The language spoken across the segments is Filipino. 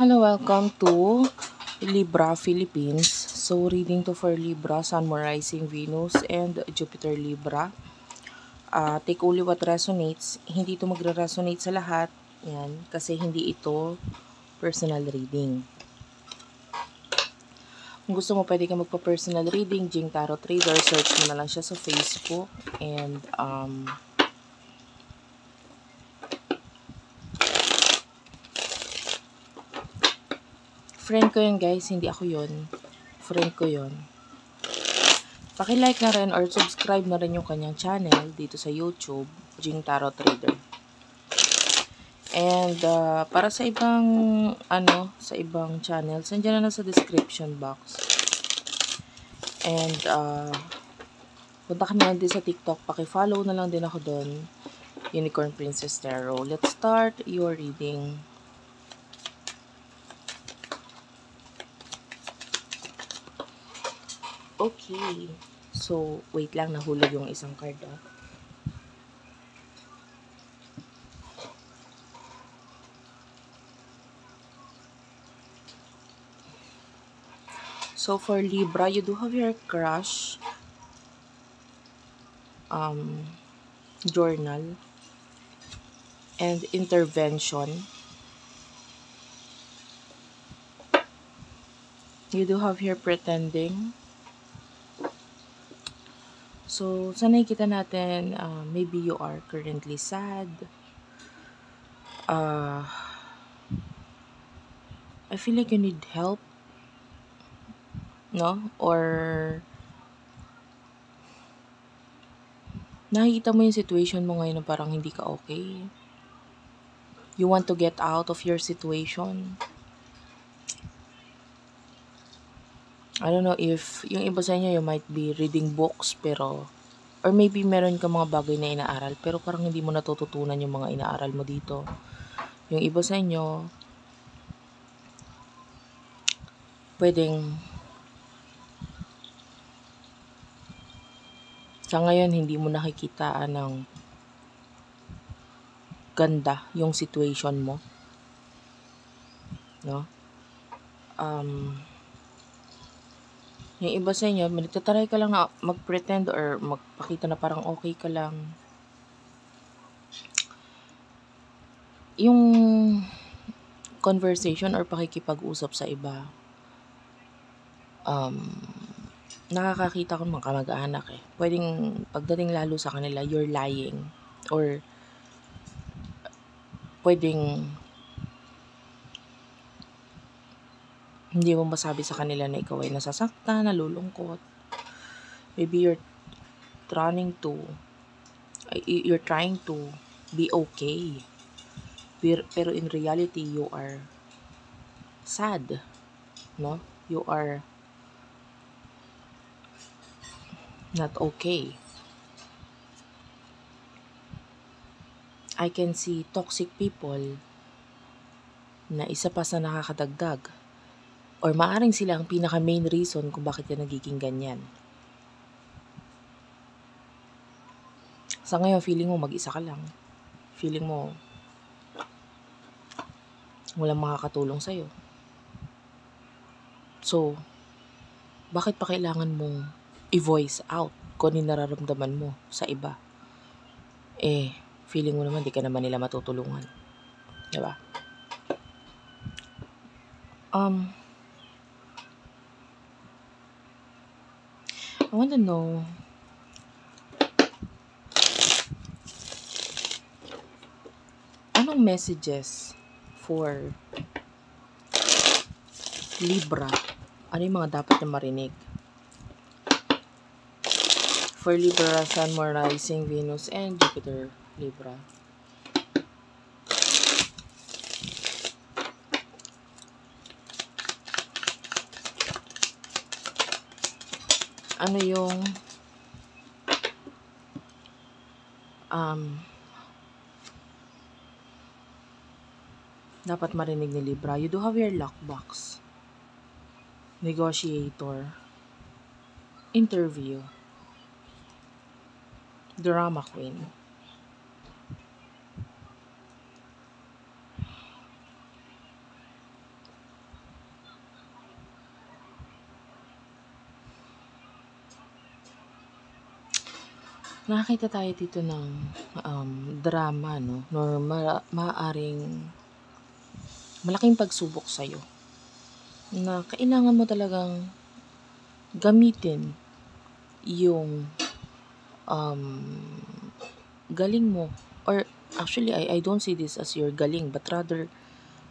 Hello, welcome to Libra, Philippines. So, reading to for Libra, Sun, Moon, Rising, Venus, and Jupiter Libra. Take only what resonates. Hindi ito magre-resonate sa lahat. Yan, kasi hindi ito personal reading. Kung gusto mo, pwede ka magpa-personal reading, Jing Tarot Trader. Search mo na lang siya sa Facebook. And, friend ko yun, guys. Hindi ako yun. Friend ko yun. Paki-like na rin or subscribe na rin yung kanyang channel dito sa YouTube, Jing Tarot Trader. And para sa ibang sa ibang channels, nandiyan na sa description box. And punta ka na lang din sa TikTok, paki-follow na lang din ako doon, Unicorn Princess Tarot. Let's start your reading. Okay. So, wait lang, nahulog yung isang card. So, for Libra, you do have your crush journal and intervention. You do have here pretending. So, sa nakikita natin, maybe you are currently sad. I feel like you need help. No? Or, nakikita mo yung situation mo ngayon na parang hindi ka okay. You want to get out of your situation. I don't know if yung iba sa inyo, you might be reading books, pero, or maybe meron ka mga bagay na inaaral, pero parang hindi mo natututunan yung mga inaaral mo dito. Yung iba sa inyo, pwedeng, sa ngayon, hindi mo nakikita ng ganda yung situation mo. No? Yung iba sa inyo, nagtataray ka lang na mag-pretend or magpakita na parang okay ka lang. Yung conversation or pakikipag-usap sa iba, nakakakita ko ng mga kamag-anak Pwedeng pagdating lalo sa kanila, you're lying. Or pwedeng hindi mo masabi sa kanila na ikaw ay nasasaktan, nalulungkot. Maybe you're trying to be okay. Pero in reality, you are sad. No? You are not okay. I can see toxic people na isa pa sa nakakadagdag. Or maaring sila ang pinaka-main reason kung bakit ka nagiging ganyan. Sa ngayon, feeling mo mag-isa ka lang. Feeling mo walang makakatulong sa'yo. So, bakit pa kailangan mong i-voice out kung ano nararamdaman mo sa iba? Feeling mo naman di ka naman nila matutulungan. Diba? I want to know, anong messages for Libra? Ano yung mga dapat na marinig? For Libra, Sun, Moon, Rising, Venus, and Jupiter Libra. Ano yung dapat marinig ni Libra? You do have your luck box. Negotiator. Interview. Drama queen. Nakakita tayo dito ng drama, no? Normal, maaaring malaking pagsubok sa'yo na kailangan mo talagang gamitin yung um, galing mo. Or actually, I don't see this as your galing, but rather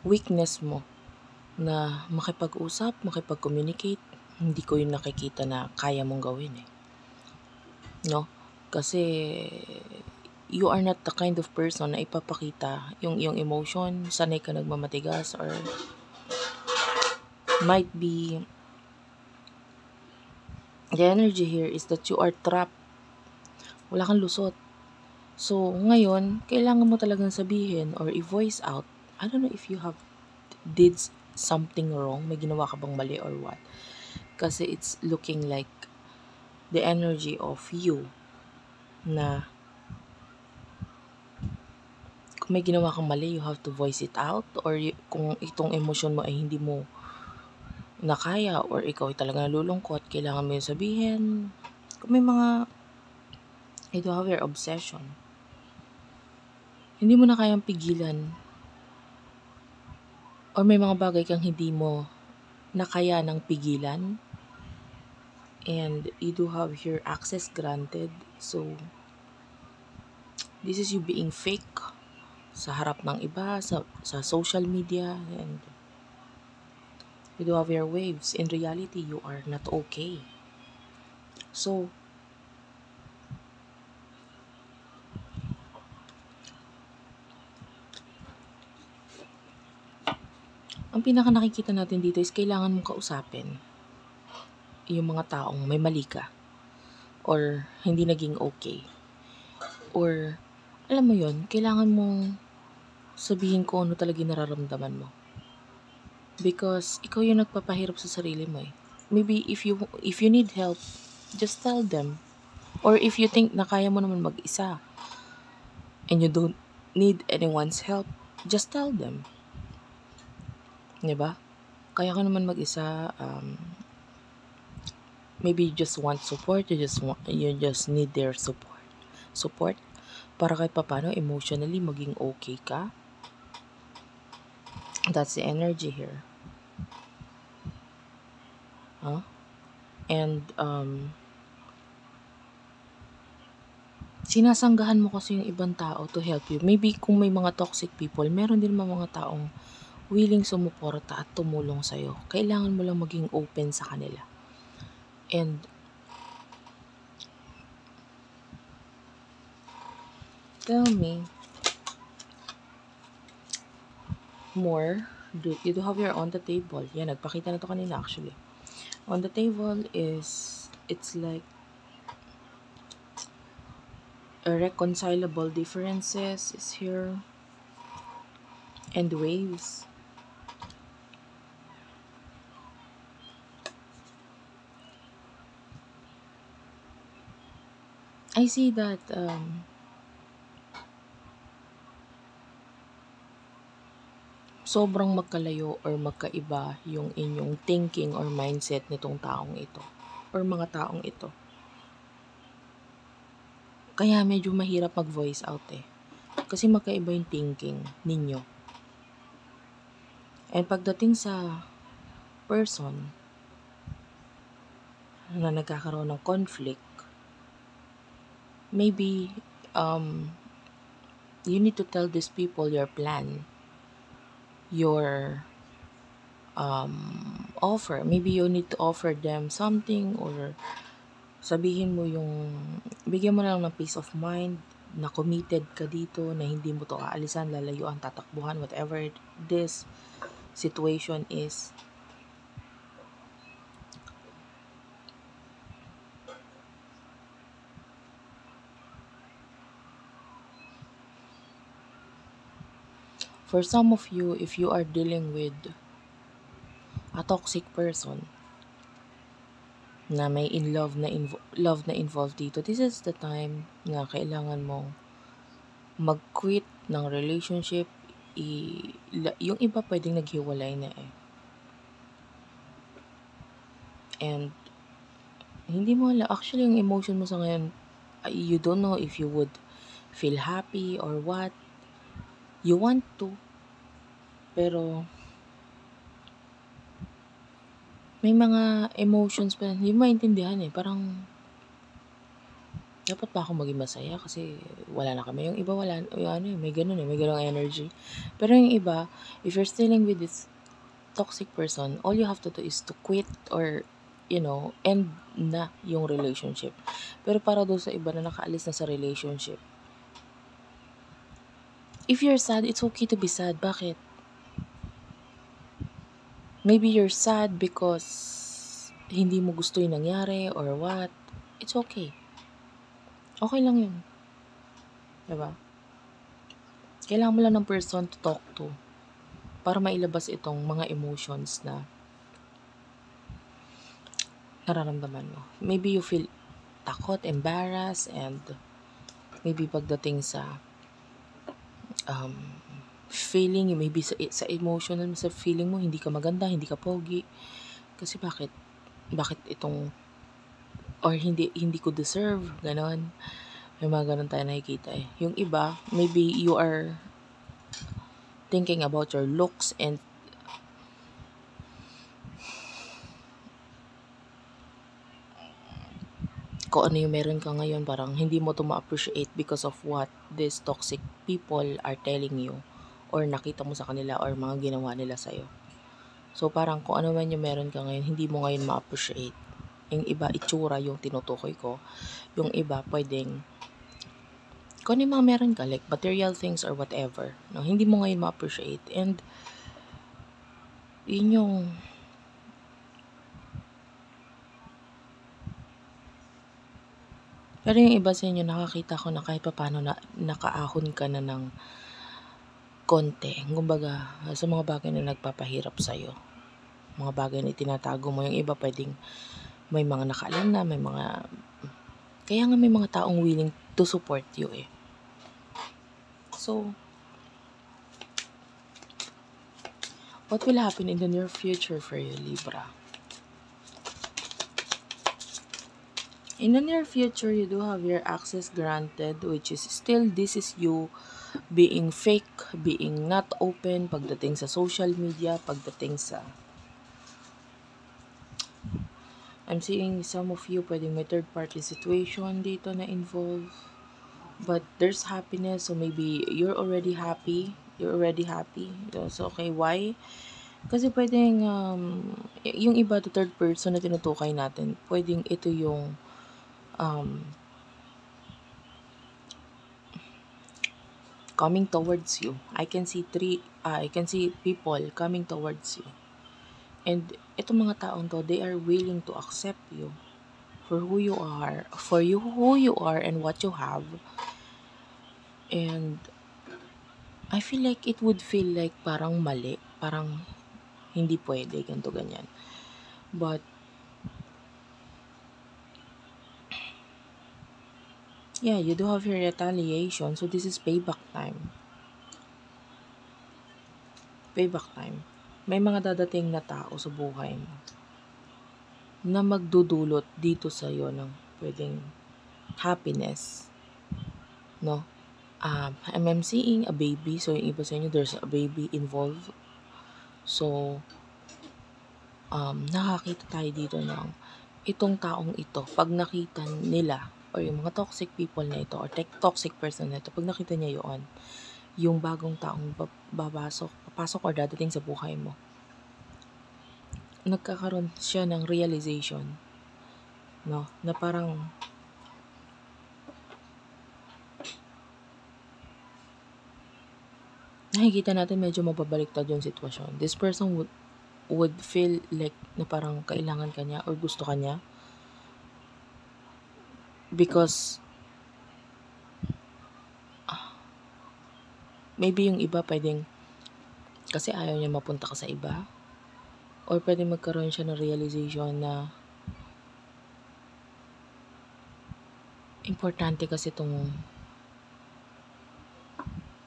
weakness mo na makipag-usap, makipag-communicate. Hindi ko yun nakikita na kaya mong gawin eh. No? Kasi you are not the kind of person na ipapakita yung iyong emotion, sanay ka nagmamatigas, or might be the energy here is that you are trapped. Wala kang lusot. So, ngayon, kailangan mo talagang sabihin or i-voice out. I don't know if you have did something wrong, may ginawa ka bang mali or what. Kasi it's looking like the energy of you na kung may ginawa kang mali, you have to voice it out. Or kung itong emosyon mo ay hindi mo nakaya or ikaw ay talaga nalulungkot, kailangan mo yung sabihin. Kung may mga you have your obsession, hindi mo na kayang pigilan, or may mga bagay kang hindi mo nakaya ng pigilan, and you do have your access granted. So, this is you being fake sa harap ng iba, sa social media, and you do have your waves. In reality, you are not okay. So, ang pinaka nakikita natin dito is kailangan mong kausapin yung mga taong may mali ka or hindi naging okay. Or, alam mo yon, kailangan mong sabihin ko ano talaga yung nararamdaman mo. Because ikaw yung nagpapahirap sa sarili mo eh. Maybe if you need help, just tell them. Or if you think na kaya mo naman mag-isa and you don't need anyone's help, just tell them. Diba? Kaya ka naman mag-isa, maybe you just want support, you just need their support para kahit papano emotionally maging okay ka. That's the energy here. And sinasanggahan mo kasi yung ibang tao to help you. Maybe kung may mga toxic people, meron din mga taong willing sumuporta at tumulong sa'yo. Kailangan mo lang maging open sa kanila. And tell me more. You do have your on the table. Yan, nagpakita na to kanina actually. On the table is, it's like irreconcilable differences is here. And waves. I see that sobrang magkalayo or magkaiba yung inyong thinking or mindset nitong taong ito or mga taong ito. Kaya medyo mahirap mag-voice out eh. Kasi magkaiba yung thinking ninyo. And pagdating sa person na nagkakaroon ng conflict, maybe you need to tell these people your plan, your offer. Maybe you need to offer them something, or sabihin mo bigyan mo lang ng peace of mind na committed ka dito, na hindi mo to aalisan, lalayuan, tatakbuhan, whatever this situation is. For some of you, if you are dealing with a toxic person na may love na involved dito, this is the time na kailangan mong mag-quit ng relationship. Yung iba pwedeng naghiwalay na eh. And hindi mo actually yung emotion mo sa ngayon, You don't know if you would feel happy or what. You want to, pero may mga emotions pa hindi mo maintindihan eh. Parang, dapat ba ako maging masaya kasi wala na kami. Yung iba wala, may ganun may ganung energy. Pero yung iba, if you're still with this toxic person, all you have to do is to quit or, end na yung relationship. Pero para doon sa iba na nakaalis na sa relationship, if you're sad, it's okay to be sad. Bakit? Maybe you're sad because hindi mo gusto yung nangyari or what. It's okay. Okay lang yun. Diba? Kailangan mo lang ng person to talk to para mailabas itong mga emotions na nararamdaman mo. Maybe you feel takot, embarrassed, and maybe pagdating sa feeling, maybe sa emotional mo, sa feeling mo, hindi ka maganda, hindi ka pogi. Kasi bakit itong, or hindi ko deserve, ganon. May mga ganon tayo nakikita eh. Yung iba, maybe you are thinking about your looks and kung ano yung meron ka ngayon, parang hindi mo to ma-appreciate because of what these toxic people are telling you or nakita mo sa kanila or mga ginawa nila sa'yo. So parang kung ano man yung meron ka ngayon, hindi mo ngayon ma-appreciate. Yung iba, itsura yung tinutukoy ko. Yung iba, pwedeng kung ano yung mga meron ka, like material things or whatever, no, hindi mo ngayon ma-appreciate. And yun yung pero yung iba sa inyo, nakakita ko na kahit paano na nakaahon ka na ng konti. Kumbaga, sa mga bagay na nagpapahirap sa'yo. Mga bagay na itinatago mo. Yung iba pwedeng may mga nakaalam na, may mga kaya nga may mga taong willing to support you eh. So, what will happen in the near future for you, Libra? In the near future, you do have your access granted, which is still, this is you being fake, being not open, pagdating sa social media, pagdating sa I'm seeing some of you pwedeng may third party situation dito na involved. But there's happiness, so maybe you're already happy. So, okay, why? Kasi pwedeng, yung iba, the third person na tinutukay natin, pwedeng ito yung, coming towards you. I can see people coming towards you. And itong mga taong to, they are willing to accept you for who you are, and what you have. And I feel like it would feel like parang mali, parang hindi pwede, ganito, ganyan. But, yeah, you do have your retaliation, so this is payback time. May mga dadating na tao sa buhay mo na magdudulot dito sa iyo ng pwedeng happiness, no? I'm seeing a baby, so yung iba sa inyo, there's a baby involved. So, nakakita tayo dito ng itong taong ito, pag nakita nila, or yung mga toxic people na ito, or toxic person na ito, pag nakita niya yun, yung bagong taong papasok or dadating sa buhay mo, nagkakaroon siya ng realization, no, na parang nakikita natin medyo mababaliktad yung sitwasyon. This person would feel like na parang kailangan ka niya or gusto ka niya because maybe yung iba pwedeng kasi ayaw niya mapunta ka sa iba, or pwedeng magkaroon siya ng realization na importante kasi itong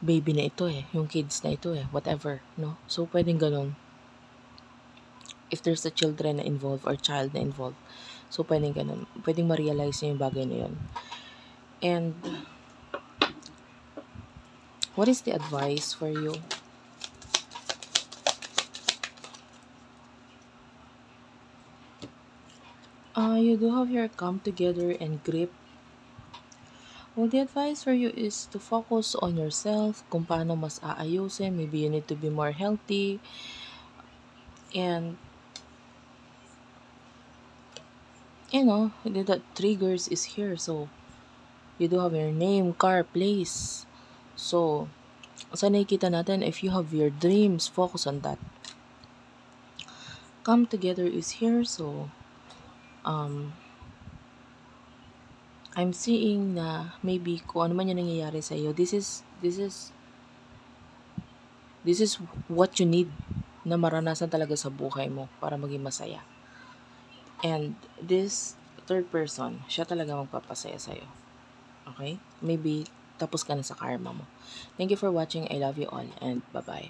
baby na ito yung kids na ito whatever, no? So, pwedeng ganun. If there's a children na involved or child na involved, so pwedeng ganun. Pwedeng ma-realize niya yung bagay na yun. And what is the advice for you? You do have your come together and grip. Well, the advice for you is to focus on yourself, kung paano mas aayusin. Maybe you need to be more healthy. And, the triggers is here. So, you do have your name, car, place. So, sa nakikita natin, if you have your dreams, focus on that. Come together is here. So, um, I'm seeing na maybe kung ano man yung nangyayari sa iyo, this is what you need na maranasan talaga sa buhay mo para maging masaya. And this third person, siya talaga magpapasaya sa'yo. Okay? Maybe tapos ka na sa karma mo. Thank you for watching. I love you all and bye-bye.